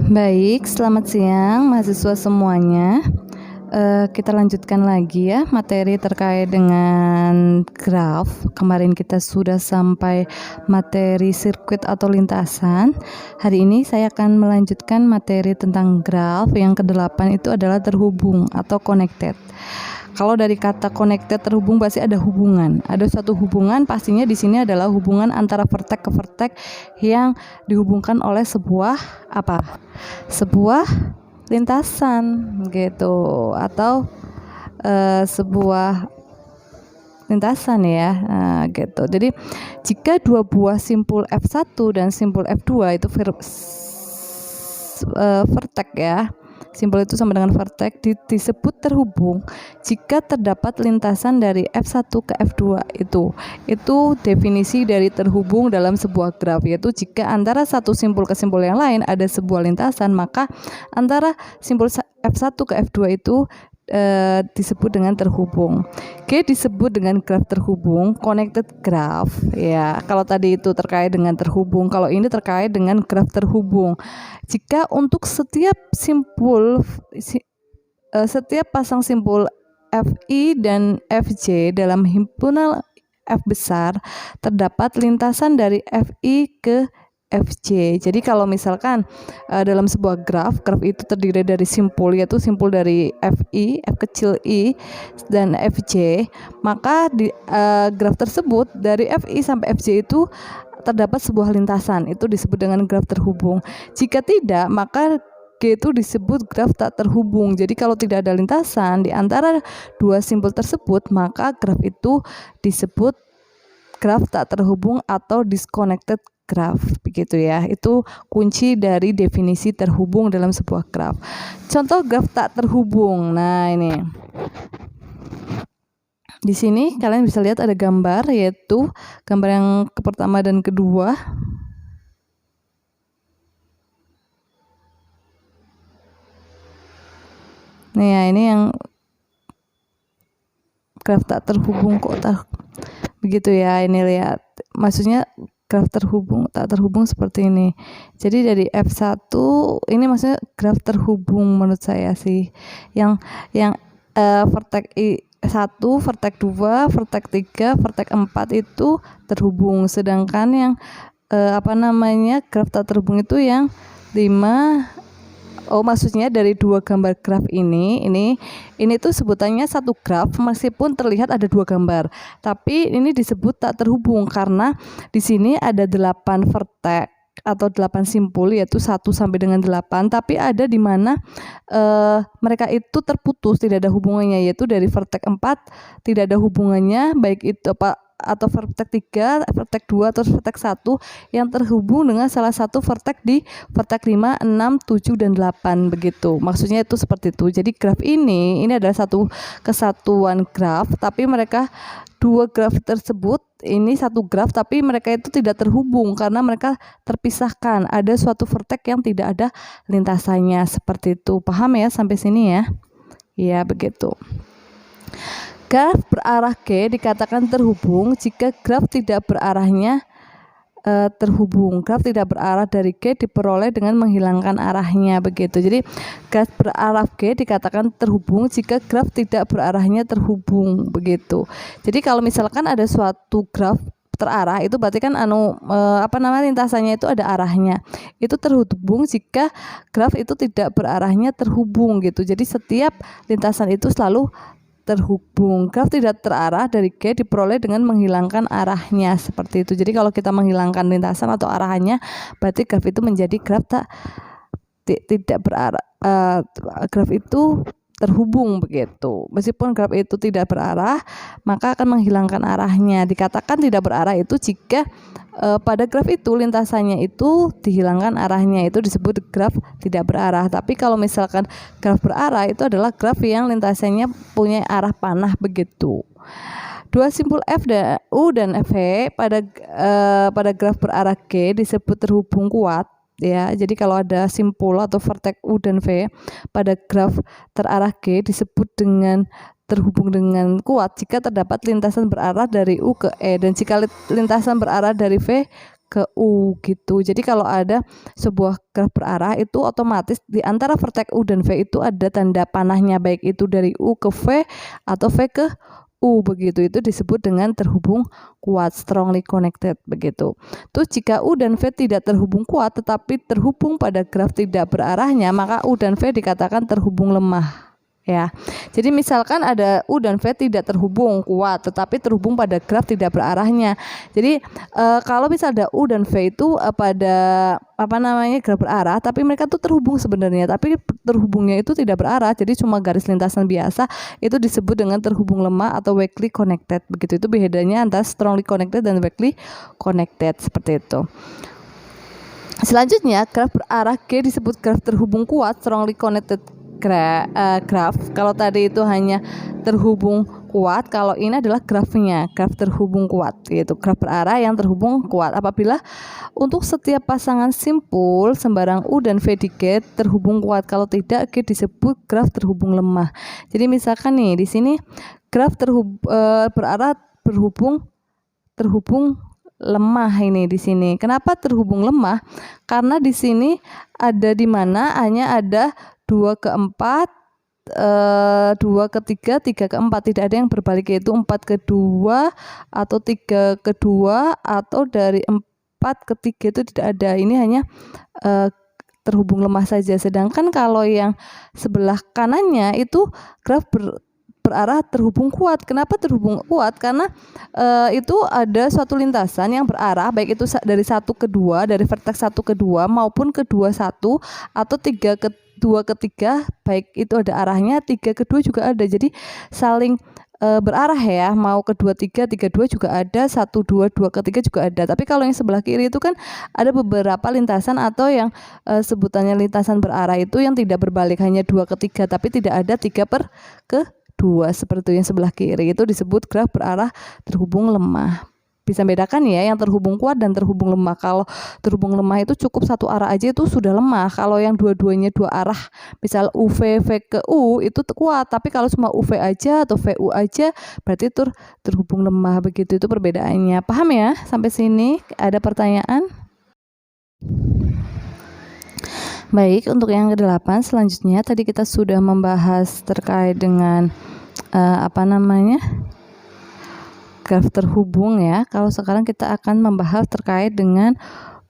Baik, selamat siang mahasiswa semuanya. Kita lanjutkan lagi ya materi terkait dengan graf. Kemarin kita sudah sampai materi sirkuit atau lintasan. Hari ini saya akan melanjutkan materi tentang graf. Yang ke-8 itu adalah terhubung atau connected. Kalau dari kata connected, terhubung, pasti ada hubungan. Ada suatu hubungan, pastinya di sini adalah hubungan antara vertex ke vertex yang dihubungkan oleh sebuah apa? Sebuah lintasan gitu, atau sebuah lintasan ya, gitu. Jadi jika dua buah simpul F1 dan simpul F2 itu vertex ya, simpul itu sama dengan vertex, disebut terhubung jika terdapat lintasan dari F1 ke F2. Itu definisi dari terhubung dalam sebuah graf, yaitu jika antara satu simpul ke simpul yang lain ada sebuah lintasan, maka antara simpul F1 ke F2 itu disebut dengan terhubung. Oke, disebut dengan graf terhubung, connected graph ya. Kalau tadi itu terkait dengan terhubung, kalau ini terkait dengan graf terhubung. Jika untuk setiap simpul, setiap pasang simpul Fi dan Fj dalam himpunan F besar, terdapat lintasan dari Fi ke Fj. Jadi kalau misalkan dalam sebuah graf itu terdiri dari simpul, yaitu simpul dari Fi, F kecil i, dan Fj, maka di graf tersebut dari Fi sampai Fj itu terdapat sebuah lintasan, itu disebut dengan graf terhubung. Jika tidak, maka G itu disebut graf tak terhubung. Jadi kalau tidak ada lintasan di antara dua simpul tersebut, maka graf itu disebut graf tak terhubung atau disconnected graf, begitu ya. Itu kunci dari definisi terhubung dalam sebuah graf. Contoh graf tak terhubung. Nah, ini. Di sini kalian bisa lihat ada gambar, yaitu gambar yang pertama dan kedua. Nih ya, ini yang graf tak terhubung kok begitu ya. Ini lihat, maksudnya graf terhubung, tak terhubung seperti ini. Jadi dari F1 ini maksudnya graf terhubung menurut saya sih. Yang vertex I1, vertex 2, vertex 3, vertex 4 itu terhubung. Sedangkan yang graf tak terhubung itu yang 5. Maksudnya dari dua gambar graf ini tuh sebutannya satu graf meskipun terlihat ada dua gambar, tapi ini disebut tak terhubung karena di sini ada 8 vertex atau 8 simpul, yaitu 1 sampai dengan 8, tapi ada di mana mereka itu terputus, tidak ada hubungannya, yaitu dari vertex 4 tidak ada hubungannya, baik itu atau vertex 3, vertex 2 atau vertex 1 yang terhubung dengan salah satu vertex di vertex 5, 6, 7 dan 8 begitu. Maksudnya itu seperti itu. Jadi graf ini adalah satu kesatuan graf, tapi mereka dua graf tersebut ini satu graf, tapi mereka itu tidak terhubung karena mereka terpisahkan. Ada suatu vertex yang tidak ada lintasannya, seperti itu. Paham ya sampai sini ya? Iya, begitu. Graf berarah G dikatakan terhubung jika graf tidak berarahnya terhubung. Graf tidak berarah dari G diperoleh dengan menghilangkan arahnya, begitu. Jadi graf berarah G dikatakan terhubung jika graf tidak berarahnya terhubung, begitu. Jadi kalau misalkan ada suatu graf terarah, itu berarti kan lintasannya itu ada arahnya. Itu terhubung jika graf itu tidak berarahnya terhubung, gitu. Jadi setiap lintasan itu selalu terhubung. Graf tidak terarah dari G diperoleh dengan menghilangkan arahnya, seperti itu. Jadi kalau kita menghilangkan lintasan atau arahannya, berarti graf itu menjadi graf tidak berarah. Graf itu terhubung, begitu. Meskipun graf itu tidak berarah, maka akan menghilangkan arahnya. Dikatakan tidak berarah itu jika pada graf itu lintasannya itu dihilangkan arahnya, itu disebut graf tidak berarah. Tapi kalau misalkan graf berarah, itu adalah graf yang lintasannya punya arah panah, begitu. Dua simpul F dan U dan V pada graf berarah G disebut terhubung kuat ya. Jadi kalau ada simpul atau vertex U dan V pada graf terarah G disebut dengan terhubung dengan kuat jika terdapat lintasan berarah dari U ke E, dan jika lintasan berarah dari V ke U gitu. Jadi kalau ada sebuah graf berarah itu otomatis di antara vertex U dan V itu ada tanda panahnya, baik itu dari U ke V atau V ke U begitu. Itu disebut dengan terhubung kuat, strongly connected begitu. Terus jika U dan V tidak terhubung kuat tetapi terhubung pada graf tidak berarahnya, maka U dan V dikatakan terhubung lemah. Ya, jadi misalkan ada U dan V tidak terhubung kuat, tetapi terhubung pada graf tidak berarahnya. Jadi kalau misalnya ada U dan V itu pada graf berarah, tapi mereka tuh terhubung sebenarnya, tapi terhubungnya itu tidak berarah, jadi cuma garis lintasan biasa, itu disebut dengan terhubung lemah atau weakly connected. Begitu, itu bedanya antara strongly connected dan weakly connected seperti itu. Selanjutnya, graf berarah G disebut graf terhubung kuat, strongly connected graf. Kalau tadi itu hanya terhubung kuat, kalau ini adalah grafnya, graf terhubung kuat, yaitu graf berarah yang terhubung kuat. Apabila untuk setiap pasangan simpul sembarang U dan V di G terhubung kuat, kalau tidak G disebut graf terhubung lemah. Jadi misalkan nih di sini graf berarah terhubung lemah ini di sini. Kenapa terhubung lemah? Karena di sini ada di mana hanya ada 2 ke 4, 2 ke 3, 3 ke 4, tidak ada yang berbalik, yaitu 4 ke 2 atau 3 ke 2 atau dari 4 ke 3 itu tidak ada. Ini hanya terhubung lemah saja. Sedangkan kalau yang sebelah kanannya itu graf berarah terhubung kuat. Kenapa terhubung kuat? Karena itu ada suatu lintasan yang berarah, baik itu dari 1 ke 2, dari vertex 1 ke 2 maupun ke 2 1 atau 3 ke 2 ke 3, baik itu ada arahnya, 3 ke 2 juga ada. Jadi saling berarah ya, mau ke 2 3, 3 2 juga ada, 1 2, 2 ke 3 juga ada. Tapi kalau yang sebelah kiri itu kan ada beberapa lintasan atau yang sebutannya lintasan berarah itu yang tidak berbalik, hanya 2 ke 3, tapi tidak ada 3 per ke 2 seperti yang sebelah kiri, itu disebut graf berarah terhubung lemah. Bisa bedakan ya yang terhubung kuat dan terhubung lemah. Kalau terhubung lemah itu cukup satu arah aja itu sudah lemah. Kalau yang dua-duanya dua arah, misal UV V ke U itu kuat, tapi kalau cuma UV aja atau VU aja berarti itu terhubung lemah. Begitu, itu perbedaannya. Paham ya sampai sini? Ada pertanyaan? Baik, untuk yang ke-8 selanjutnya tadi kita sudah membahas terkait dengan graf terhubung ya. Kalau sekarang kita akan membahas terkait dengan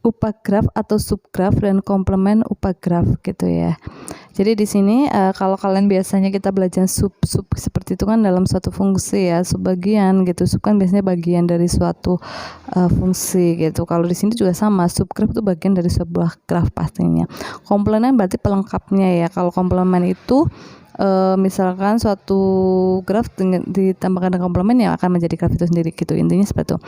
upagraf atau subgraf dan komplement upagraf gitu ya. Jadi di sini kalau kalian biasanya kita belajar sub seperti itu kan dalam suatu fungsi ya, subbagian gitu. Sub kan biasanya bagian dari suatu fungsi gitu. Kalau di sini juga sama, subgraf itu bagian dari sebuah graf pastinya. Komplement berarti pelengkapnya ya. Kalau komplement itu misalkan suatu graf ditambahkan dengan komplement yang akan menjadi graf itu sendiri gitu, intinya seperti itu.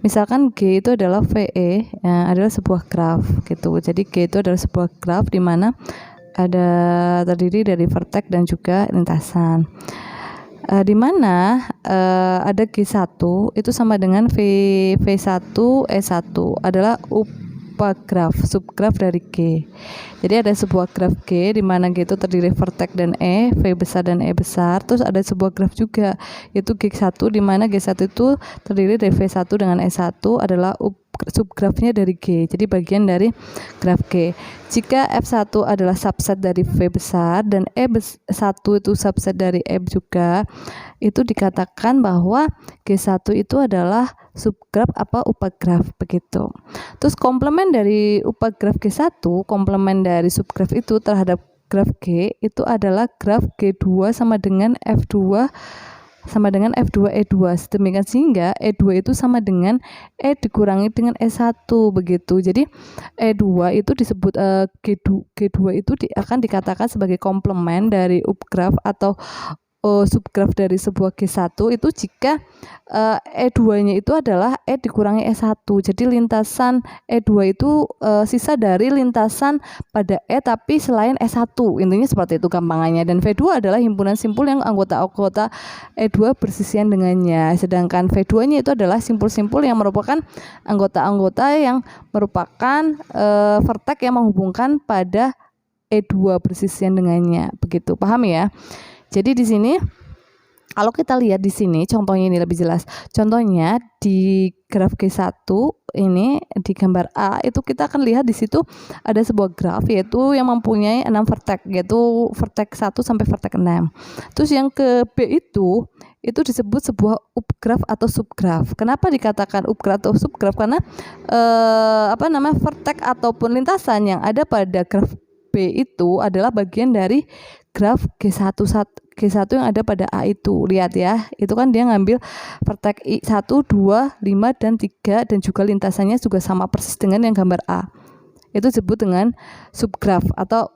Misalkan G itu adalah VE adalah sebuah graf gitu. Jadi G itu adalah sebuah graf di mana ada terdiri dari vertex dan juga lintasan. Di mana ada G1 itu sama dengan V1 E1 adalah upagraf, subgraf dari G. Jadi ada sebuah graf G di mana G itu terdiri vertex dan E, V besar dan E besar. Terus ada sebuah graf juga yaitu G1 di mana G1 itu terdiri dari V1 dengan E1 adalah subgrafnya dari G. Jadi bagian dari graf G. Jika F1 adalah subset dari V besar dan E1 itu subset dari E juga, itu dikatakan bahwa G1 itu adalah subgraf apa upagraf begitu. Terus komplement dari upagraf G1, komplement dari subgraf itu terhadap graf G itu adalah graf G2 sama dengan F2 E2. Sedemikian sehingga E2 itu sama dengan E dikurangi dengan E1 begitu. Jadi E2 itu disebut G2 itu akan dikatakan sebagai komplement dari upgraf atau subgraf dari sebuah G1 itu jika E2-nya itu adalah E dikurangi E1. Jadi lintasan E2 itu sisa dari lintasan pada E tapi selain E1. Intinya seperti itu gampangannya. Dan V2 adalah himpunan simpul yang anggota-anggota E2 bersisian dengannya. Sedangkan V2-nya itu adalah simpul-simpul yang merupakan anggota-anggota yang merupakan vertex yang menghubungkan pada E2 bersisian dengannya. Begitu. Paham ya? Jadi di sini Kalau kita lihat di sini contohnya ini lebih jelas. Contohnya di graf G1 ini di gambar A itu kita akan lihat di situ ada sebuah graf yaitu yang mempunyai 6 vertex, yaitu vertex 1 sampai vertex 6. Terus yang ke B itu disebut sebuah upgraf atau subgraf. Kenapa dikatakan upgraf atau subgraf? Karena vertex ataupun lintasan yang ada pada graf B itu adalah bagian dari graf G1 yang ada pada A itu. Lihat ya, itu kan dia ngambil vertex 1, 2, 5, dan 3 dan juga lintasannya juga sama persis dengan yang gambar A. Itu disebut dengan subgraf atau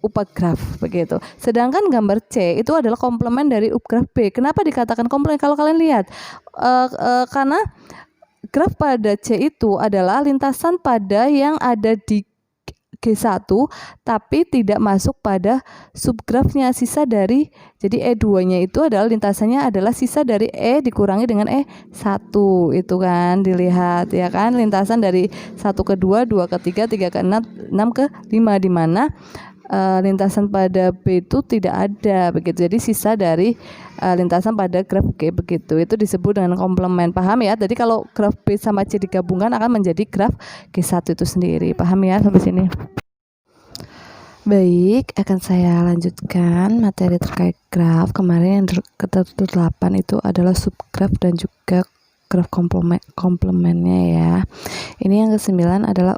upgraf begitu. Sedangkan gambar C itu adalah komplement dari upgraf B. Kenapa dikatakan komplement? Kalau kalian lihat, karena graf pada C itu adalah lintasan pada yang ada di G1 tapi tidak masuk pada subgrafnya, sisa dari, jadi E2-nya itu adalah lintasannya adalah sisa dari E dikurangi dengan E1 itu kan, dilihat ya kan, lintasan dari 1 ke 2, 2 ke 3, 3 ke 6, 6 ke 5, di mana lintasan pada B itu tidak ada begitu. Jadi sisa dari lintasan pada graf G begitu. Itu disebut dengan komplement. Paham ya? Jadi kalau graf B sama C digabungkan akan menjadi graf G1 itu sendiri. Paham ya sampai sini? Baik, akan saya lanjutkan materi terkait graf. Kemarin yang ke-8 itu adalah subgraf dan juga graf komplemennya ya. Ini yang ke-9 adalah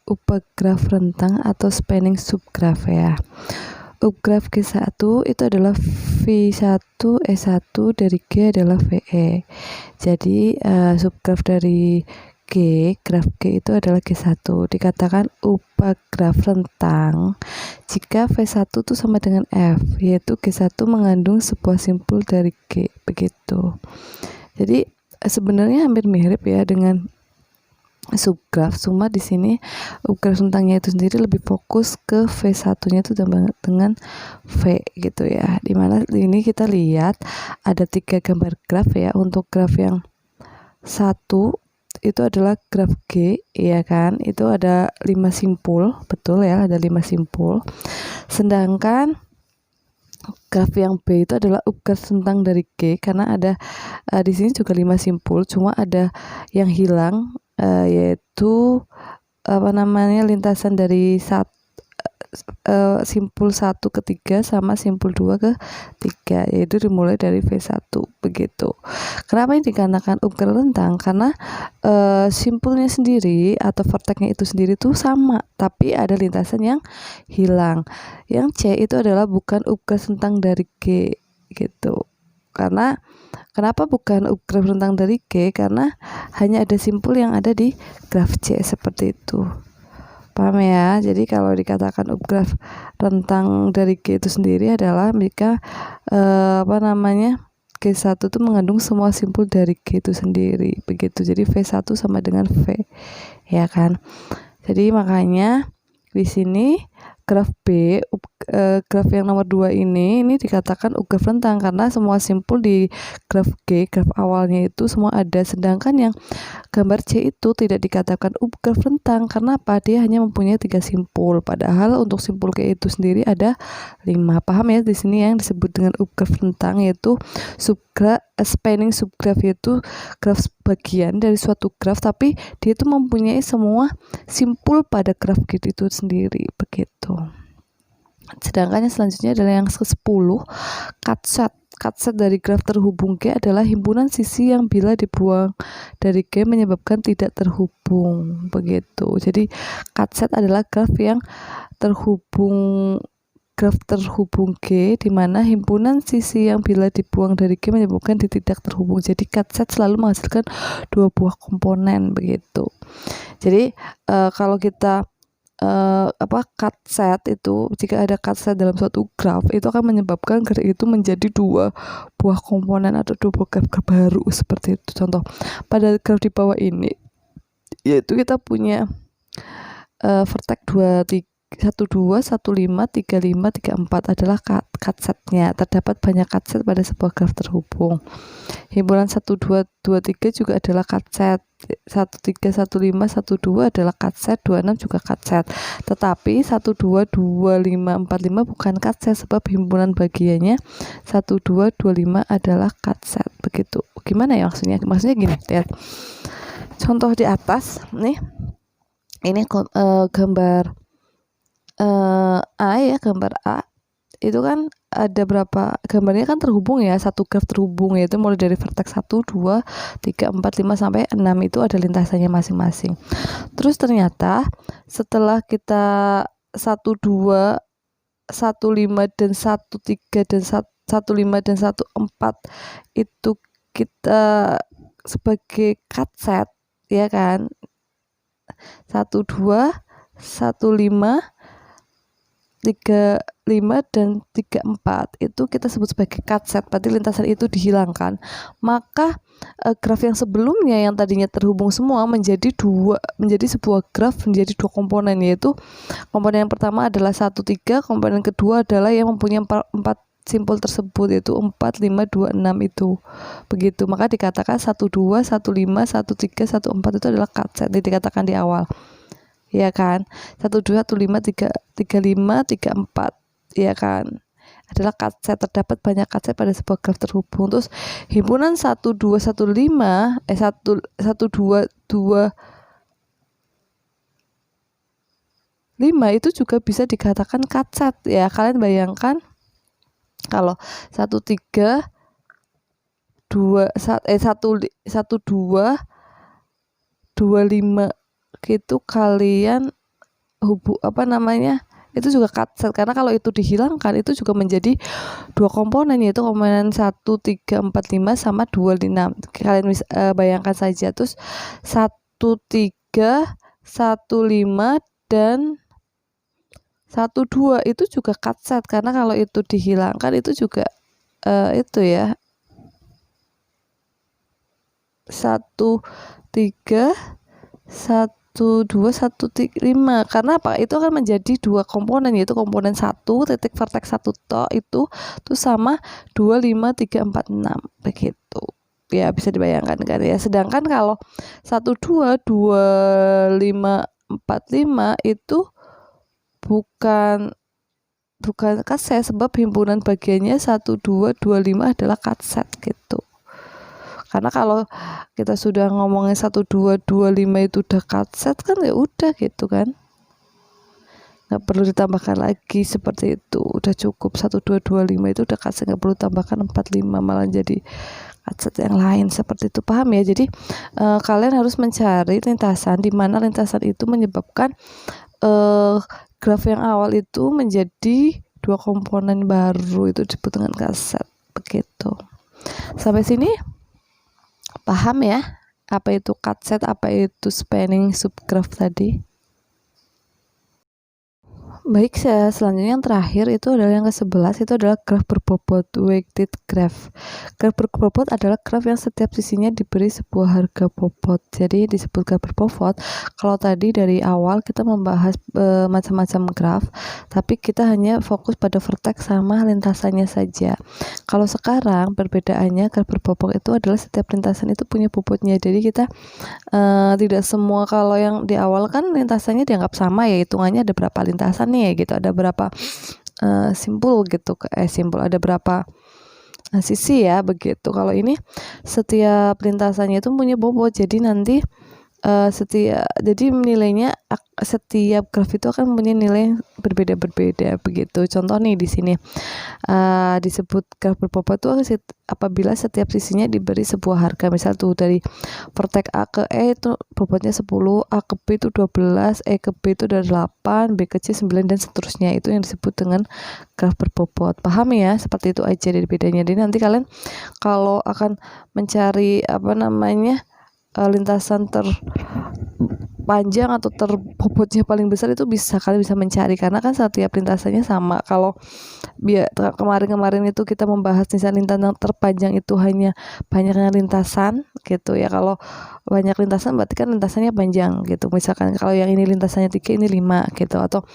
upgraf rentang atau spanning subgraf ya. Upgraf G1 itu adalah V1 E1 dari G adalah VE. Jadi subgraf dari graf G itu adalah G1. Dikatakan upgraf rentang jika V1 itu sama dengan F, yaitu G1 mengandung sebuah simpul dari G begitu. Jadi sebenarnya hampir mirip ya dengan subgraf, cuma di sini upgraf rentangnya itu sendiri lebih fokus ke V1-nya itu dengan V gitu ya. Dimana ini kita lihat ada 3 gambar graf ya. Untuk graf yang 1 itu adalah graf G ya kan, itu ada 5 simpul, betul ya, ada 5 simpul. Sedangkan graf yang B itu adalah upgraf rentang dari G karena ada di sini juga 5 simpul, cuma ada yang hilang yaitu lintasan dari simpul 1 ke 3 sama simpul 2 ke 3, yaitu dimulai dari V1 begitu. Kenapa ini dikatakan upgraf rentang? Karena simpulnya sendiri atau vertexnya itu sendiri tuh sama, tapi ada lintasan yang hilang. Yang C itu adalah bukan upgraf rentang dari G gitu. Karena kenapa bukan upgraf rentang dari G? Karena hanya ada simpul yang ada di graf C seperti itu. Paham ya? Jadi kalau dikatakan upgraf rentang dari G itu sendiri adalah jika G1 itu mengandung semua simpul dari G itu sendiri begitu. Jadi V1 sama dengan V ya kan. Jadi makanya di sini graf B, graf yang nomor 2 ini dikatakan upgraf rentang karena semua simpul di graf G, graf awalnya itu semua ada. Sedangkan yang gambar C itu tidak dikatakan upgraf rentang karena apa? Dia hanya mempunyai 3 simpul. Padahal untuk simpul G itu sendiri ada 5. Paham ya? Di sini yang disebut dengan upgraf rentang yaitu spanning subgraf, yaitu graf bagian dari suatu graf tapi dia itu mempunyai semua simpul pada graf G itu sendiri begitu. Sedangkan yang selanjutnya adalah yang ke-10, cutset. Cutset dari graf terhubung G adalah himpunan sisi yang bila dibuang dari G menyebabkan tidak terhubung begitu. Jadi cutset adalah graf yang terhubung G di mana himpunan sisi yang bila dibuang dari G menyebabkan dia tidak terhubung. Jadi cutset selalu menghasilkan 2 buah komponen begitu. Jadi kalau kita cutset itu, jika ada cutset dalam suatu graf itu akan menyebabkan graf itu menjadi 2 buah komponen atau 2 buah graf baru seperti itu. Contoh pada graf di bawah ini yaitu kita punya vertex 2, 12, 15, 35, 34 adalah cut setnya. Terdapat banyak cut set pada sebuah graf terhubung. Himpunan 1, 2, 2, 3 juga adalah cut set. 13, 15, 12 adalah cut set, 26 juga cut set. Tetapi 12, 25, 45 bukan cut set sebab himpunan bagiannya 12, 25 adalah cut set. Begitu. Gimana ya maksudnya? Maksudnya gini, lihat. Contoh di atas nih. Ini gambar A ya, gambar A itu kan ada berapa gambarnya kan terhubung ya, satu graf terhubung, yaitu mulai dari vertex 1, 2, 3, 4, 5 sampai 6 itu ada lintasannya masing-masing. Terus ternyata setelah kita 1, 2, 1, 5 dan 1, 3 dan 1, 5 dan 1, 4 itu kita sebagai cut set ya kan, 1, 2, 1, 5, 3, 5 dan 3, 4 itu kita sebut sebagai cut set, berarti lintasan itu dihilangkan. Maka graf yang sebelumnya yang tadinya terhubung semua menjadi sebuah graf menjadi dua komponen, yaitu komponen yang pertama adalah 1, 3, komponen kedua adalah yang mempunyai 4 simpul tersebut, yaitu 4, 5, 2, 6 itu. Begitu, maka dikatakan 1, 2, 1, 5, 1, 3, 1, 4 itu adalah cut set, dikatakan di awal. Ya kan, 1, 2, 1, 5, 3, 5, 3, 4 ya kan, adalah cut set. Terdapat banyak cut set pada sebuah graf terhubung. Terus himpunan 1, 2, 1, 5 1, 2, 2, 5 itu juga bisa dikatakan cut set ya. Kalian bayangkan kalau 1, 3, 2, 1, 2, 2, 5 itu kalian itu juga cut set, karena kalau itu dihilangkan itu juga menjadi dua komponen, yaitu komponen 1, 3, 4, 5 sama 2, 6. Kalian bisa bayangkan saja. Terus 1, 3, 1, 5 dan 1, 2 itu juga cut set, karena kalau itu dihilangkan itu juga itu ya 1, 3, 1, 2, 1, 5. Karena apa? Itu akan menjadi dua komponen, yaitu komponen 1 titik vertex 1 tok itu tuh sama 2, 5, 3, 4, 6 begitu. Ya bisa dibayangkan kan ya. Sedangkan kalau 1, 2, 2, 5, 4, 5 itu bukan cut set sebab himpunan bagiannya 1, 2, 2, 5 adalah cut set gitu. Karena kalau kita sudah ngomongin 1, 2, 2, 5 itu udah cut set kan ya udah gitu kan, nggak perlu ditambahkan lagi seperti itu, udah cukup 1, 2, 2, 5 itu udah cut set, nggak perlu tambahkan 4, 5 malah jadi cut set yang lain seperti itu. Paham ya? Jadi kalian harus mencari lintasan di mana lintasan itu menyebabkan graf yang awal itu menjadi dua komponen baru, itu disebut dengan cut set begitu. Sampai sini paham ya, apa itu cut set, apa itu spanning subgraph tadi? Baik, selanjutnya yang terakhir itu adalah yang ke-11, itu adalah graf berbobot, weighted graph. Graf berbobot adalah graf yang setiap sisinya diberi sebuah harga bobot. Jadi disebut graf berbobot. Kalau tadi dari awal kita membahas macam-macam graf, tapi kita hanya fokus pada vertex sama lintasannya saja. Kalau sekarang perbedaannya, graf berbobot itu adalah setiap lintasan itu punya bobotnya. Jadi kita tidak semua, kalau yang di awal kan lintasannya dianggap sama ya, hitungannya ada berapa lintasan nih gitu, ada berapa simpul gitu, ada berapa sisi ya begitu. Kalau ini setiap lintasannya itu punya bobot, jadi nanti jadi nilainya, setiap graf itu akan mempunyai nilai berbeda-berbeda begitu. Contoh nih di sini disebut graf berbobot tuh apabila setiap sisinya diberi sebuah harga. Misal tuh dari vertex A ke E itu bobotnya 10, A ke B itu 12, E ke B itu dari 8, B ke C 9 dan seterusnya. Itu yang disebut dengan graf berbobot. Paham ya? Seperti itu aja dari bedanya. Jadi nanti kalian kalau akan mencari lintasan terpanjang atau terbobotnya paling besar itu kalian bisa mencari, karena kan setiap lintasannya sama. Kalau kemarin itu kita membahas misalnya lintasan terpanjang itu hanya banyaknya lintasan gitu ya. Kalau banyak lintasan berarti kan lintasannya panjang gitu. Misalkan kalau yang ini lintasannya 3, ini 5 gitu, atau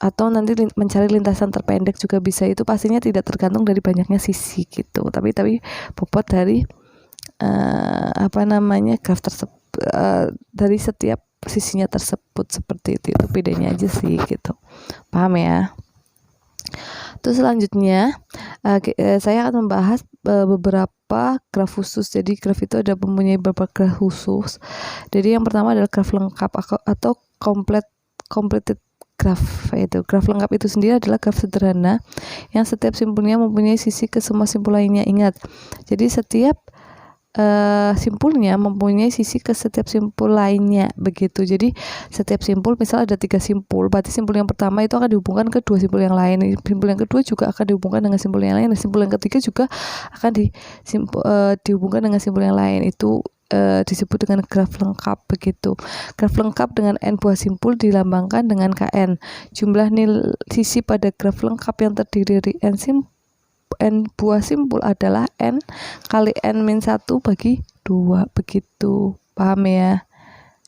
atau nanti mencari lintasan terpendek juga bisa. Itu pastinya tidak tergantung dari banyaknya sisi gitu, tapi bobot dari graf tersebut, dari setiap sisinya tersebut, seperti itu bedanya aja sih gitu. Paham ya? Terus selanjutnya saya akan membahas beberapa graf khusus. Jadi graf itu ada mempunyai beberapa graf khusus. Jadi yang pertama adalah graf lengkap atau completed graf. Itu graf lengkap itu sendiri adalah graf sederhana yang setiap simpulnya mempunyai sisi ke semua simpul lainnya. Ingat, jadi setiap simpulnya mempunyai sisi ke setiap simpul lainnya, begitu. Jadi setiap simpul, misal ada 3 simpul, berarti simpul yang pertama itu akan dihubungkan ke 2 simpul yang lain, simpul yang kedua juga akan dihubungkan dengan simpul yang lain, dan simpul yang ketiga juga akan dihubungkan dengan simpul yang lain. Itu disebut dengan graf lengkap, begitu. Graf lengkap dengan n buah simpul dilambangkan dengan Kn. Jumlah nilai sisi pada graf lengkap yang terdiri dari n buah simpul adalah n kali n-1 bagi 2, begitu. Paham ya?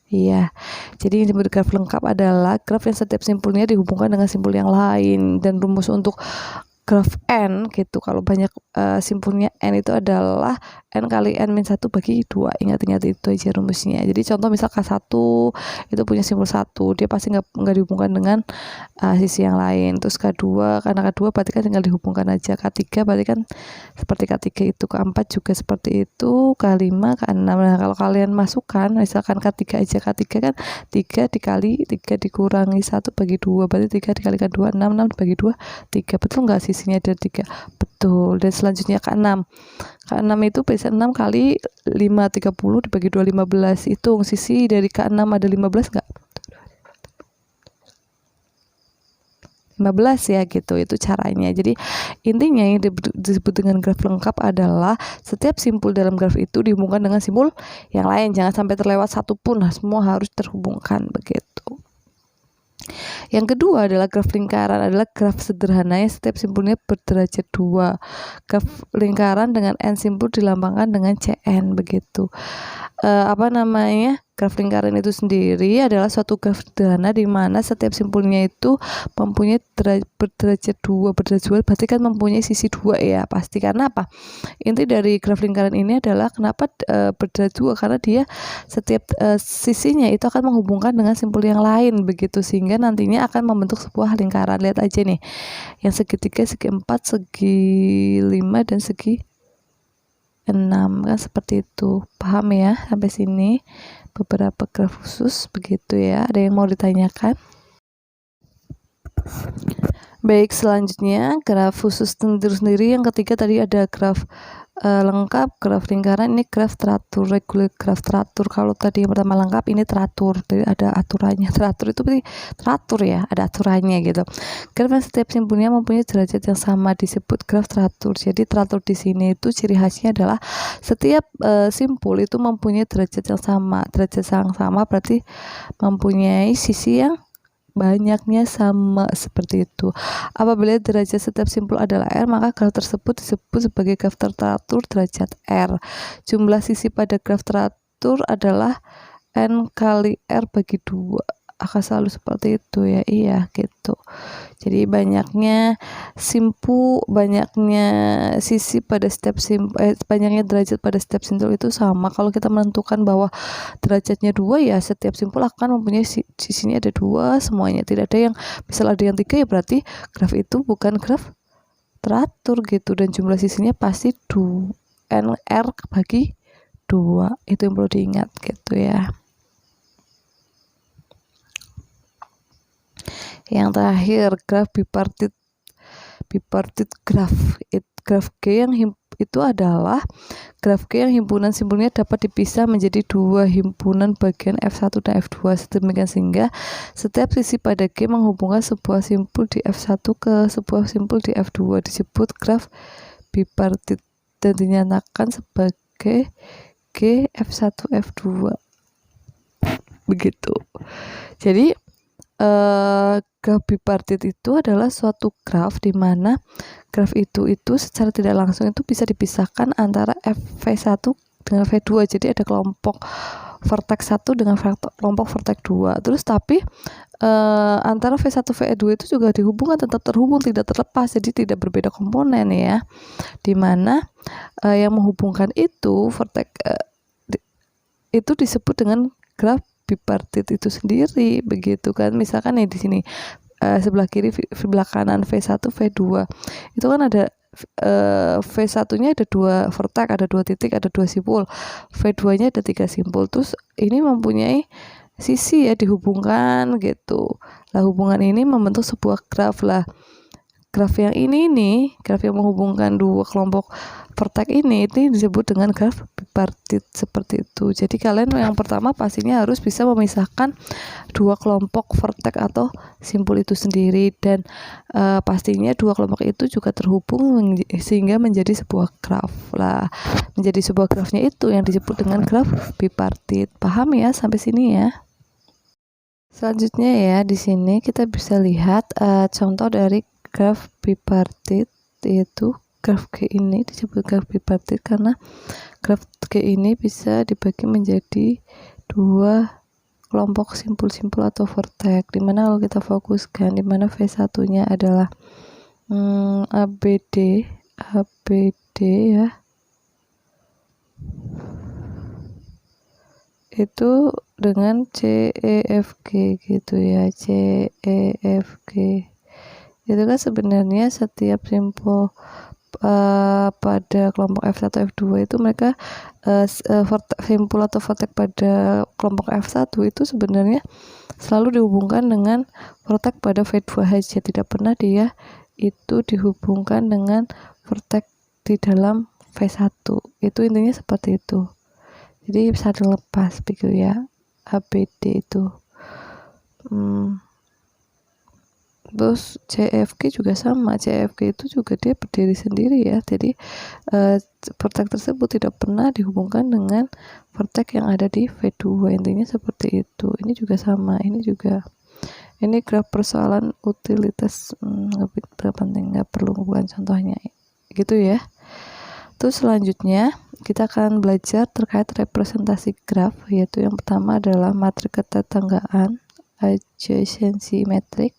Iya. Jadi yang disebut graf lengkap adalah graf yang setiap simpulnya dihubungkan dengan simpul yang lain, dan rumus untuk graf n gitu, kalau banyak simpulnya n itu adalah n kali n-1 bagi 2. Ingat-ingat itu aja rumusnya. Jadi contoh misal K1 itu punya simpul 1, dia pasti nggak dihubungkan dengan sisi yang lain. Terus K2, karena K2 berarti kan tinggal dihubungkan aja. K3 berarti kan seperti K3 itu. K4 juga seperti itu. K5, K6. Nah, kalau kalian masukkan misalkan K3 aja, K3 kan 3 dikali 3 dikurangi 1 bagi 2, berarti 3 dikalikan 2, 6 dibagi 2, 3. Betul nggak sisinya ada 3? Betul. Dan selanjutnya K6 itu bisa 6 kali 5, 30 dibagi 2, 15. Hitung sisi dari K6 ada 15 nggak? 15 ya gitu, itu caranya. Jadi intinya yang disebut dengan graf lengkap adalah setiap simpul dalam graf itu dihubungkan dengan simpul yang lain, jangan sampai terlewat satu pun, semua harus terhubungkan, begitu. Yang kedua adalah graf lingkaran, adalah graf sederhana yang setiap simpulnya berderajat 2. Graf lingkaran dengan n simpul dilambangkan dengan Cn, begitu. Graf lingkaran itu sendiri adalah suatu graf sederhana di mana setiap simpulnya itu mempunyai berderajat 2. Berderajat 2 berarti kan mempunyai sisi 2 ya, pasti. Karena apa? Inti dari graf lingkaran ini adalah kenapa berderajat 2, karena dia setiap sisinya itu akan menghubungkan dengan simpul yang lain, begitu, sehingga nantinya akan membentuk sebuah lingkaran. Lihat aja nih, yang segi 3, segi 4, segi 5, dan segi 6 kan seperti itu. Paham ya sampai sini? Beberapa graf khusus, begitu ya. Ada yang mau ditanyakan? Baik, selanjutnya graf khusus sendiri yang ketiga tadi ada graf lengkap, graf lingkaran, ini graf teratur, regular graf teratur. Kalau tadi yang pertama lengkap, ini teratur, jadi ada aturannya. Teratur itu berarti teratur ya, ada aturannya gitu. Graf yang setiap simpulnya mempunyai derajat yang sama disebut graf teratur. Jadi teratur di sini itu ciri khasnya adalah setiap simpul itu mempunyai derajat yang sama. Derajat yang sama berarti mempunyai sisi yang banyaknya sama, seperti itu. Apabila derajat setiap simpul adalah R, maka graf tersebut disebut sebagai graf teratur derajat R. Jumlah sisi pada graf teratur adalah N kali R bagi 2. Akan selalu seperti itu ya, iya gitu. Jadi banyaknya sisi pada setiap banyaknya derajat pada setiap simpul itu sama. Kalau kita menentukan bahwa derajatnya 2 ya, setiap simpul akan mempunyai sisinya ada 2 semuanya. Tidak ada yang, misal ada yang 3 ya berarti graf itu bukan graf teratur gitu, dan jumlah sisinya pasti N R bagi 2. Itu yang perlu diingat gitu ya. Yang terakhir, graf bipartit graf. Graf G yang itu adalah graf G yang himpunan simpulnya dapat dipisah menjadi 2 himpunan bagian F1 dan F2, sedemikian sehingga setiap sisi pada G menghubungkan sebuah simpul di F1 ke sebuah simpul di F2, disebut graf bipartit dan dinyatakan sebagai G F1 F2, begitu. Jadi graf bipartit itu adalah suatu graf di mana graf itu secara tidak langsung itu bisa dipisahkan antara V1 dengan V2. Jadi ada kelompok vertex 1 dengan kelompok vertex 2. Terus tapi antara V1 VE2 itu juga dihubungkan, tetap terhubung, tidak terlepas, jadi tidak berbeda komponen ya. Dimana yang menghubungkan itu vertex itu disebut dengan graf bipartit itu sendiri, begitu kan. Misalkan nih di sini sebelah kiri, sebelah kanan V1 V2 itu kan ada V1-nya ada 2 vertex, ada 2 titik, ada 2 simpul. V2-nya ada 3 simpul. Terus ini mempunyai sisi ya, dihubungkan gitu. Lah hubungan ini membentuk sebuah graf lah. Graf yang ini nih, graf yang menghubungkan dua kelompok vertex ini disebut dengan graf bipartit seperti itu. Jadi kalian yang pertama pastinya harus bisa memisahkan dua kelompok vertex atau simpul itu sendiri, dan pastinya dua kelompok itu juga terhubung sehingga menjadi sebuah graf lah. Menjadi sebuah grafnya itu yang disebut dengan graf bipartit. Paham ya sampai sini ya? Selanjutnya ya, di sini kita bisa lihat contoh dari graf bipartit, yaitu graf G ini disebut graf bipartit karena graf G ini bisa dibagi menjadi dua kelompok simpul-simpul atau vertex, dimana kalau kita fokuskan dimana V1-nya adalah ABD ya, itu dengan CEFG gitu ya, CEFG itu kan sebenarnya setiap simpul pada kelompok F1 F2 itu mereka simpul atau vertex pada kelompok F1 itu sebenarnya selalu dihubungkan dengan vertex pada V2H, tidak pernah dia itu dihubungkan dengan vertex di dalam V1. Itu intinya seperti itu, jadi bisa dilepas begitu ya, ABD itu. Terus CFG juga sama, CFG itu juga dia berdiri sendiri ya, jadi vertex tersebut tidak pernah dihubungkan dengan vertex yang ada di V2, intinya seperti itu. Ini juga sama, ini juga, ini graf persoalan utilitas, nggak penting, nggak perlu bukan contohnya gitu ya. Terus selanjutnya kita akan belajar terkait representasi graf, yaitu yang pertama adalah matrik ketetanggaan, adjacency metric.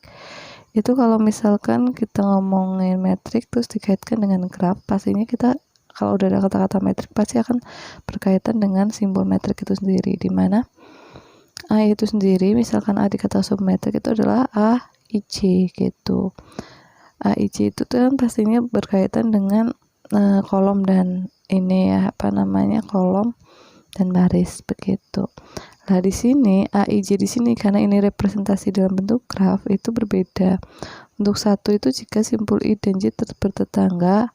Itu kalau misalkan kita ngomongin metrik terus dikaitkan dengan graf, pastinya kita kalau udah ada kata-kata metrik pasti akan berkaitan dengan simbol metrik itu sendiri, dimana A itu sendiri, misalkan A dikata submetrik itu adalah AIC gitu. AIC itu kan pastinya berkaitan dengan kolom dan ini ya, kolom dan baris begitu. Nah di sini AIJ di sini karena ini representasi dalam bentuk graf itu berbeda. Untuk 1 itu jika simpul I dan J bertetangga,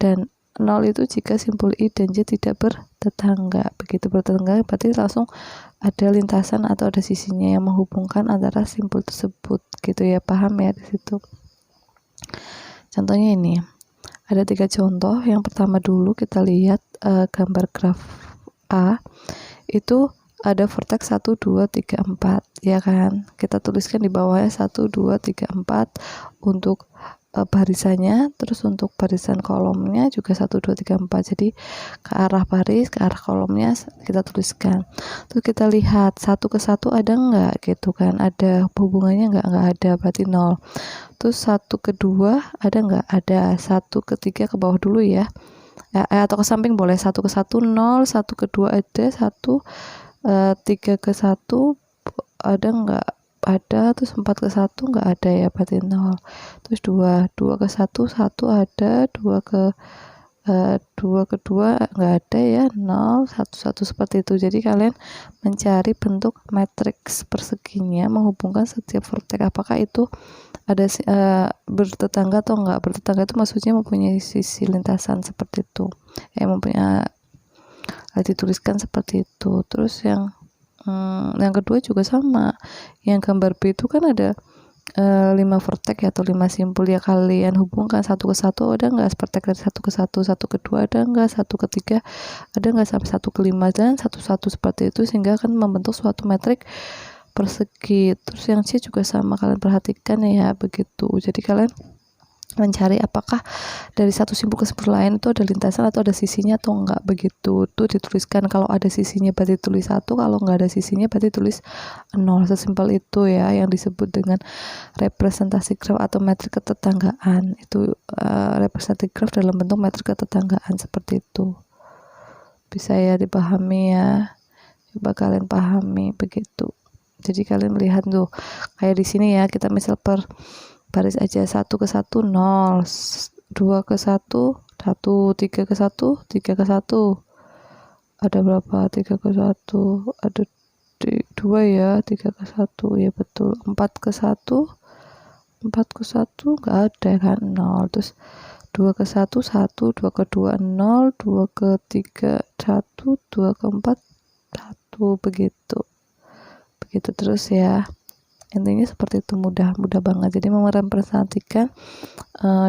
dan 0 itu jika simpul I dan J tidak bertetangga. Begitu bertetangga berarti langsung ada lintasan atau ada sisinya yang menghubungkan antara simpul tersebut gitu ya, paham ya di situ. Contohnya ini ada 3 contoh. Yang pertama dulu kita lihat gambar graf A itu ada vertex 1, 2, 3, 4 ya kan, kita tuliskan di bawahnya 1, 2, 3, 4 untuk barisannya, terus untuk barisan kolomnya juga 1, 2, 3, 4, jadi ke arah baris, ke arah kolomnya kita tuliskan. Terus kita lihat 1 ke 1 ada enggak gitu kan, ada hubungannya enggak ada, berarti 0. Terus 1 ke 2 ada enggak, ada. 1 ke 3 ke bawah dulu ya, atau ke samping boleh, 1 ke 1 0, 1 ke 2 ada, 3 ke 1 ada enggak, ada. Terus 4 ke 1 enggak ada ya, berarti 0. Terus 2 ke 1 ada, 2 ke 2 enggak ada ya, 0, 1 seperti itu. Jadi kalian mencari bentuk matriks perseginya menghubungkan setiap vertex, apakah itu ada bertetangga atau enggak. Bertetangga itu maksudnya mempunyai sisi lintasan seperti itu ya, mempunyai dituliskan seperti itu. Terus yang kedua juga sama, yang gambar B itu kan ada 5 vertex ya, atau 5 simpul ya, kalian hubungkan 1 ke 1 ada enggak vertex dari 1 ke 1, 1 ke 2 ada enggak, 1 ke 3 ada enggak, sampai 1 ke 5 dan 1 seperti itu, sehingga akan membentuk suatu metrik persegi. Terus yang C juga sama, kalian perhatikan ya begitu. Jadi kalian mencari apakah dari satu simpul ke simpul lain itu ada lintasan atau ada sisinya atau enggak, begitu. Itu dituliskan, kalau ada sisinya berarti tulis 1, kalau enggak ada sisinya berarti tulis 0. Sesimpel itu ya yang disebut dengan representasi graf atau metrik ketetanggaan. Itu representatif graf dalam bentuk metrik ketetanggaan seperti itu. Bisa ya dipahami ya. Coba kalian pahami begitu. Jadi kalian melihat tuh kayak di sini ya, kita misal per baris aja, 1 ke 1 0, 2 ke 1 1, 3 ke 1 3 ke 1, ada berapa, 3 ke 1 ada 2 ya, 3 ke 1 ya betul, 4 ke 1 4 ke 1 enggak ada kan, 0. Terus 2 ke 1 1, 2 ke 2 0, 2 ke 3 1, 2 ke 4 1, begitu terus ya. Intinya seperti itu, mudah banget. Jadi merepresentasikan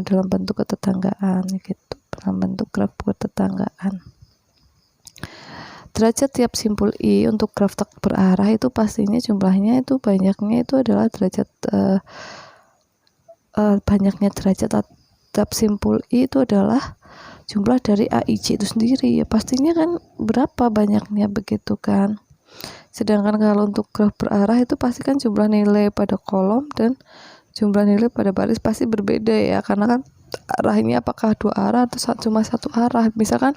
dalam bentuk ketetanggaan gitu, dalam bentuk graf ketetanggaan. Derajat tiap simpul I untuk graf tak berarah itu pastinya jumlahnya itu banyaknya itu adalah derajat banyaknya derajat tiap simpul I itu adalah jumlah dari AIC itu sendiri ya, pastinya kan berapa banyaknya begitu kan. Sedangkan kalau untuk graf berarah itu pasti kan jumlah nilai pada kolom dan jumlah nilai pada baris pasti berbeda ya, karena kan arahnya apakah 2 arah atau cuma 1 arah. Misalkan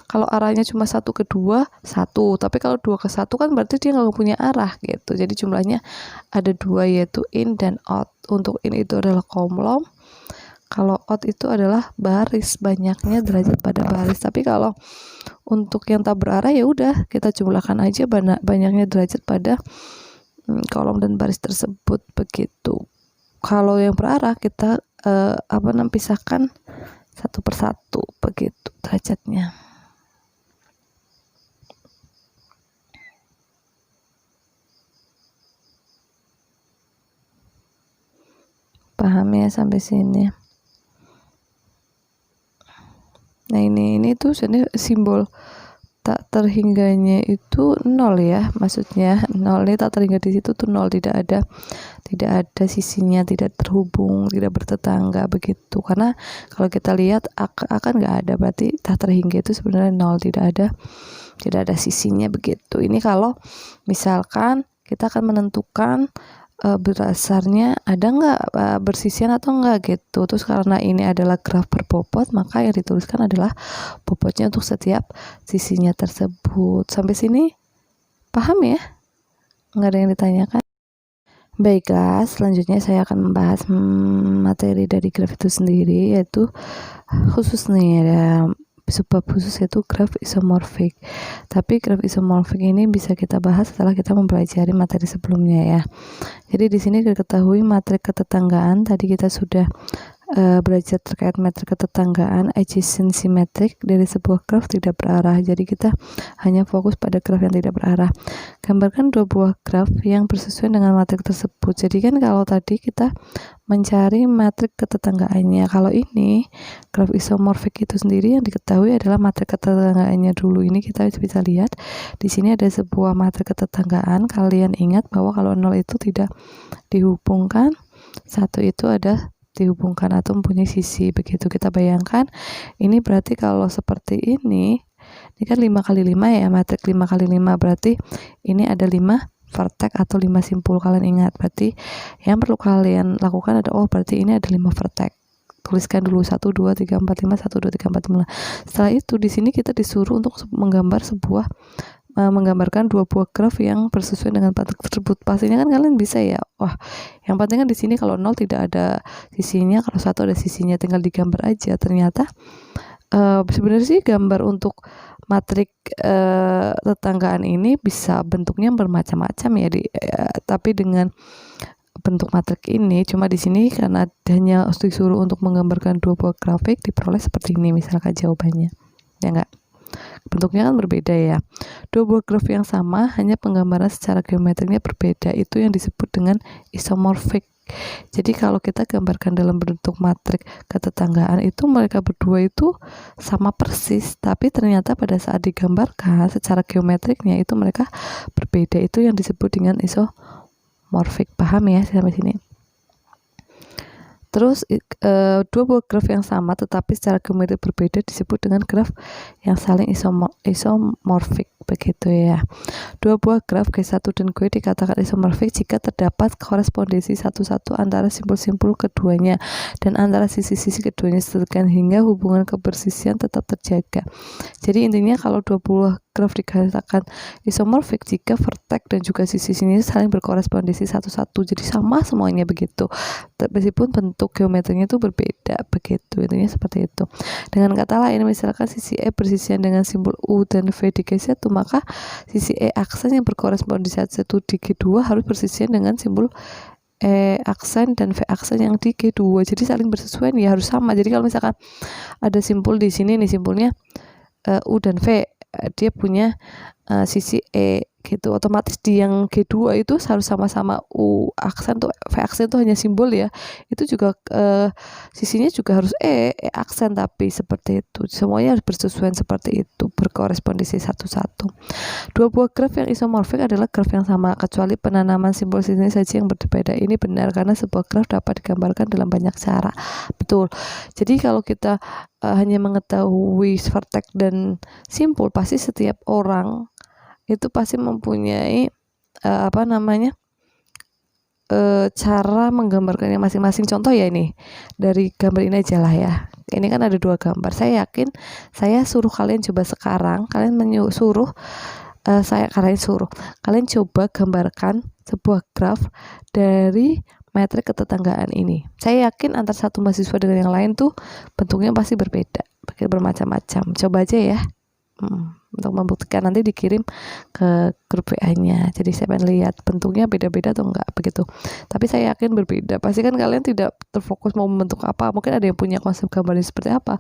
kalau arahnya cuma 1 ke 2 1, tapi kalau 2 ke 1 kan berarti dia nggak punya arah gitu. Jadi jumlahnya ada 2, yaitu in dan out. Untuk in itu adalah kolom, kalau out itu adalah baris, banyaknya derajat pada baris. Tapi kalau untuk yang tak berarah ya udah kita jumlahkan aja banyaknya derajat pada kolom dan baris tersebut begitu. Kalau yang berarah kita pisahkan satu persatu begitu derajatnya. Paham ya sampai sini? Nah ini tuh sebenarnya simbol tak terhingganya itu 0 ya, maksudnya 0 ini tak terhingga di situ tuh 0, tidak ada sisinya, tidak terhubung, tidak bertetangga begitu. Karena kalau kita lihat akan nggak ada, berarti tak terhingga itu sebenarnya 0, tidak ada sisinya begitu. Ini kalau misalkan kita akan menentukan berdasarnya ada nggak bersisian atau enggak gitu. Terus karena ini adalah graf berbobot, maka yang dituliskan adalah bobotnya untuk setiap sisinya tersebut. Sampai sini paham ya? Nggak ada yang ditanyakan? Baiklah, selanjutnya saya akan membahas materi dari graf itu sendiri, yaitu khusus nih ada subbab khusus yaitu graf isomorfik. Tapi graf isomorfik ini bisa kita bahas setelah kita mempelajari materi sebelumnya ya. Jadi di sini diketahui matrik ketetanggaan, tadi kita sudah belajar terkait metrik ketetanggaan, adjacency metrik dari sebuah graf tidak berarah. Jadi kita hanya fokus pada graf yang tidak berarah. Gambarkan 2 buah graf yang bersesuaian dengan matrik tersebut. Jadi kan kalau tadi kita mencari matrik ketetanggaannya, kalau ini graf isomorfik itu sendiri yang diketahui adalah matrik ketetanggaannya dulu. Ini kita bisa lihat di sini ada sebuah matrik ketetanggaan. Kalian ingat bahwa kalau 0 itu tidak dihubungkan, 1 itu ada dihubungkan atau mempunyai sisi, begitu. Kita bayangkan ini berarti kalau seperti ini kan 5 kali 5 ya, matrik 5 kali 5 berarti ini ada 5 vertex atau 5 simpul. Kalian ingat, berarti yang perlu kalian lakukan ada berarti ini ada 5 vertex. Tuliskan dulu 1 2 3 4 5 1 2 3 4 5. Setelah itu di sini kita disuruh untuk menggambarkan 2 buah graf yang bersesuaian dengan matrik tersebut. Pastinya kan kalian bisa ya. Wah, yang penting kan di sini kalau 0 tidak ada sisinya, kalau 1 ada sisinya, tinggal digambar aja. Ternyata sebenarnya sih gambar untuk matrik tetanggaan ini bisa bentuknya bermacam-macam ya, tapi dengan bentuk matrik ini cuma di sini karena hanya disuruh untuk menggambarkan 2 buah grafik diperoleh seperti ini misalkan jawabannya. Ya enggak? Bentuknya kan berbeda ya. 2 buah graf yang sama, hanya penggambaran secara geometrinya berbeda. Itu yang disebut dengan isomorfik. Jadi kalau kita gambarkan dalam bentuk matrik ketetanggaan itu mereka berdua itu sama persis, tapi ternyata pada saat digambarkan secara geometriknya itu mereka berbeda. Itu yang disebut dengan isomorfik. Paham ya sampai sini? Terus dua buah graf yang sama tetapi secara geometri berbeda disebut dengan graf yang saling isomorfik, begitu ya. Dua buah graf G1 dan G dikatakan isomorfik jika terdapat korespondensi satu-satu antara simpul-simpul keduanya dan antara sisi-sisi keduanya hingga hubungan kebersisian tetap terjaga. Jadi intinya kalau dua buah graf dikatakan isomorfik jika vertex dan juga sisi-sisinya saling berkorespondensi satu-satu, jadi sama semuanya begitu, meskipun bentuk geometrinya itu berbeda, begitu. Intinya seperti itu. Dengan kata lain, misalkan sisi E bersisian dengan simbol U dan V di G1, maka sisi E aksen yang berkorespondensi satu di G2 harus bersisian dengan simbol E aksen dan V aksen yang di G2, jadi saling bersesuaian ya, harus sama. Jadi kalau misalkan ada simpul di sini nih, simpulnya U dan V, dia punya sisi E gitu, otomatis di yang G2 itu harus sama-sama U aksen tuh, V aksen tuh hanya simbol ya, itu juga sisinya juga harus E aksen, tapi seperti itu, semuanya harus bersesuaian seperti itu, berkorespondensi satu-satu. Dua buah graf yang isomorfik adalah graf yang sama kecuali penanaman simbol sini saja yang berbeda. Ini benar karena sebuah graf dapat digambarkan dalam banyak cara. Betul. Jadi kalau kita hanya mengetahui vertex dan simpul, pasti setiap orang itu pasti mempunyai cara menggambarkannya masing-masing. Contoh ya, ini dari gambar ini aja lah ya. Ini kan ada dua gambar. Saya yakin saya suruh kalian coba sekarang, kalian kalian coba gambarkan sebuah graf dari metrik ketetanggaan ini. Saya yakin antar satu mahasiswa dengan yang lain tuh bentuknya pasti berbeda, bermacam-macam. Coba aja ya. Untuk membuktikan, nanti dikirim ke grup WA-nya. Jadi saya pengen lihat bentuknya beda-beda atau enggak, begitu. Tapi saya yakin berbeda. Pasti kan kalian tidak terfokus mau membentuk apa. Mungkin ada yang punya konsep gambarnya seperti apa,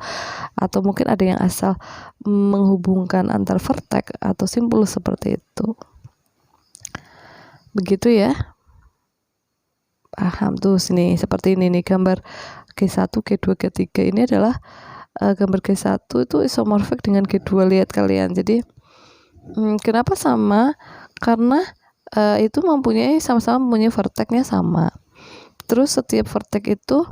atau mungkin ada yang asal menghubungkan antar vertex atau simpul seperti itu. Begitu ya. Paham tuh sini, seperti ini nih gambar G1, G2, G3 ini adalah gambar G1 itu isomorfik dengan G2, lihat kalian. Jadi kenapa sama? Karena itu sama-sama mempunyai vertexnya sama. Terus setiap vertex itu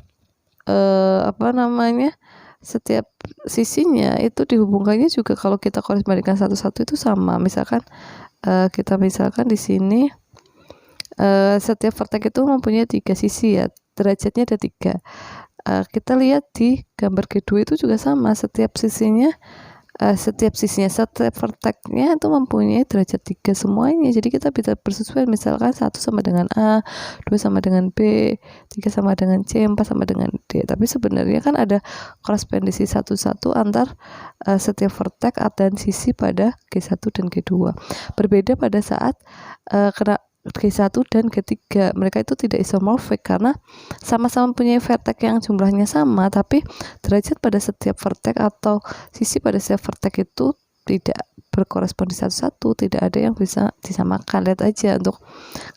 setiap sisinya itu dihubungkannya juga kalau kita korespondensikan satu-satu itu sama. Misalkan kita di sini setiap vertex itu mempunyai 3 sisi ya, derajatnya ada 3. Kita lihat di gambar G2 itu juga sama, setiap vertexnya itu mempunyai derajat 3 semuanya. Jadi kita bisa bersesuaian, misalkan 1 sama dengan A, 2 sama dengan B, 3 sama dengan C, 4 sama dengan D. Tapi sebenarnya kan ada korespondensi satu-satu antar setiap vertex dan sisi pada G1 dan G2. Berbeda pada saat G1 dan G3, mereka itu tidak isomorfik karena sama-sama punya vertex yang jumlahnya sama, tapi derajat pada setiap vertex atau sisi pada setiap vertex itu tidak berkorespondensi satu-satu, tidak ada yang bisa disamakan. Lihat aja, untuk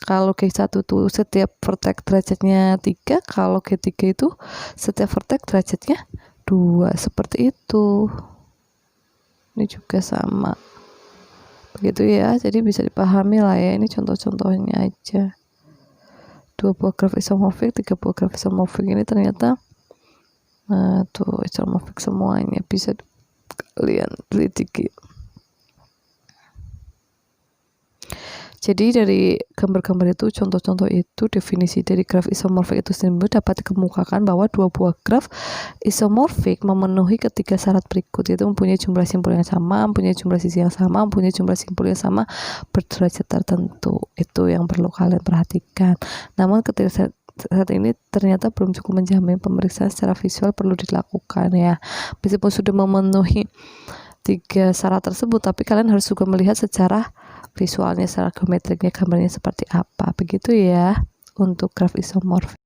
kalau G1 itu setiap vertex derajatnya 3, kalau G3 itu setiap vertex derajatnya 2, seperti itu. Ini juga sama. Begitu ya, jadi bisa dipahami lah ya, ini contoh-contohnya aja. 2 buah graf isomorfik, 3 buah graf isomorfik ini ternyata tuh isomorfik semuanya, bisa kalian teliti. Jadi dari gambar-gambar itu, contoh-contoh itu, definisi dari graf isomorfik itu sendiri dapat dikemukakan bahwa 2 buah graf isomorfik memenuhi ketiga syarat berikut, yaitu mempunyai jumlah simpul yang sama, mempunyai jumlah sisi yang sama, mempunyai jumlah simpul yang sama berderajat tertentu. Itu yang perlu kalian perhatikan. Namun ketika saat ini ternyata belum cukup menjamin, pemeriksaan secara visual perlu dilakukan ya. Meskipun sudah memenuhi 3 syarat tersebut, tapi kalian harus juga melihat secara visualnya, secara geometriknya gambarnya seperti apa, begitu ya untuk graf isomorfik.